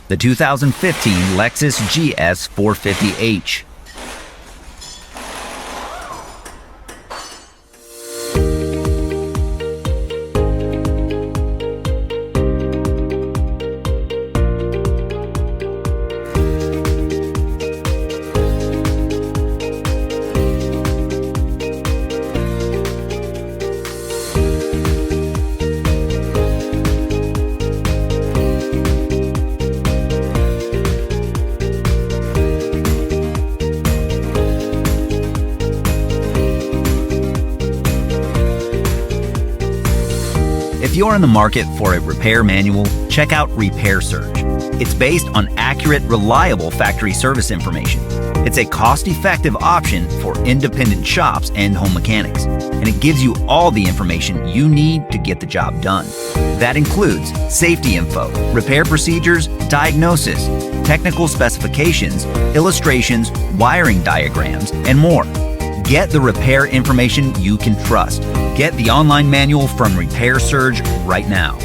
the 2015 Lexus GS450h. If you're in the market for a repair manual, check out Repair Surge. It's based on accurate, reliable factory service information. It's a cost-effective option for independent shops and home mechanics, and it gives you all the information you need to get the job done. That includes safety info, repair procedures, diagnosis, technical specifications, illustrations, wiring diagrams, and more. Get the repair information you can trust. Get the online manual from Repair Surge right now.